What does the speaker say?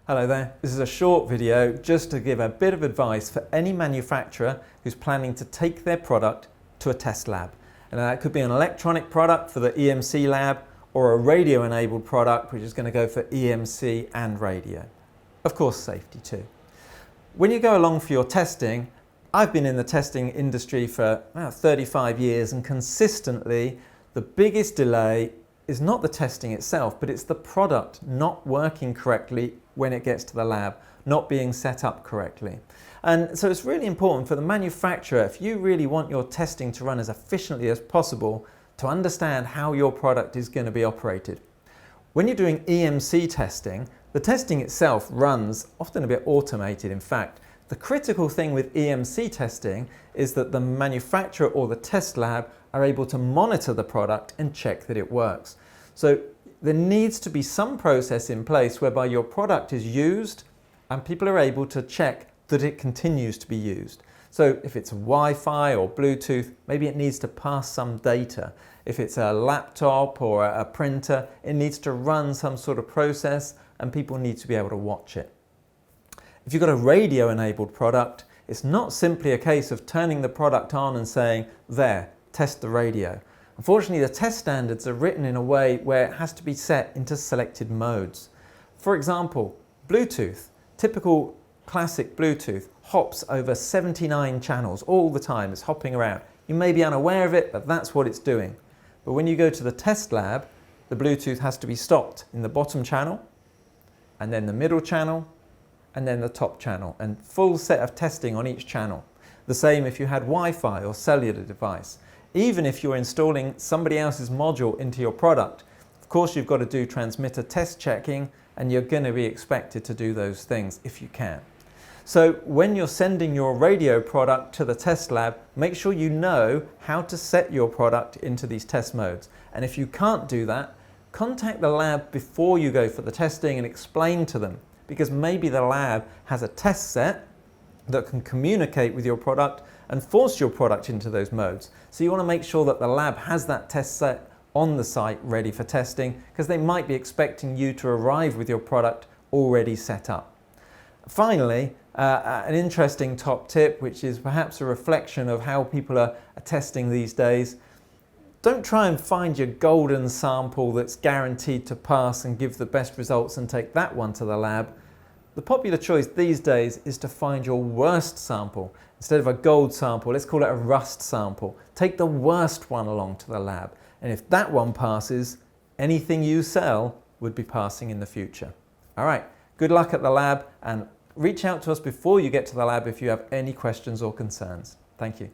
Hello there, this is a short video just to give a bit of advice for any manufacturer who's planning to take their product to a test lab. And that could be an electronic product for the EMC lab or a radio enabled product which is going to go for EMC and radio. Of course safety too. When you go along for your testing, I've been in the testing industry for about 35 years and consistently the biggest delay is not the testing itself, but it's the product not working correctly when it gets to the lab, not being set up correctly. And so it's really important for the manufacturer, if you really want your testing to run as efficiently as possible, to understand how your product is going to be operated. When you're doing EMC testing, the testing itself runs often a bit automated. In fact, the critical thing with EMC testing is that the manufacturer or the test lab are able to monitor the product and check that it works. So there needs to be some process in place whereby your product is used and people are able to check that it continues to be used. So if it's Wi-Fi or Bluetooth, maybe it needs to pass some data. If it's a laptop or a printer, it needs to run some sort of process and people need to be able to watch it. If you've got a radio enabled product, it's not simply a case of turning the product on and saying, there, test the radio. Unfortunately, the test standards are written in a way where it has to be set into selected modes. For example, Bluetooth, typical classic Bluetooth, hops over 79 channels all the time. It's hopping around. You may be unaware of it, but that's what it's doing. But when you go to the test lab, the Bluetooth has to be stopped in the bottom channel, and then the middle channel, and then the top channel, and full set of testing on each channel. The same if you had Wi-Fi or cellular device. Even if you're installing somebody else's module into your product, of course you've got to do transmitter test checking and you're going to be expected to do those things if you can. So when you're sending your radio product to the test lab, make sure you know how to set your product into these test modes. And if you can't do that, contact the lab before you go for the testing and explain to them, because maybe the lab has a test set that can communicate with your product and force your product into those modes. So you want to make sure that the lab has that test set on the site ready for testing, because they might be expecting you to arrive with your product already set up. Finally, an interesting top tip, which is perhaps a reflection of how people are testing these days. Don't try and find your golden sample that's guaranteed to pass and give the best results and take that one to the lab. The popular choice these days is to find your worst sample. Instead of a gold sample, let's call it a rust sample. Take the worst one along to the lab. And if that one passes, anything you sell would be passing in the future. All right, good luck at the lab and reach out to us before you get to the lab if you have any questions or concerns. Thank you.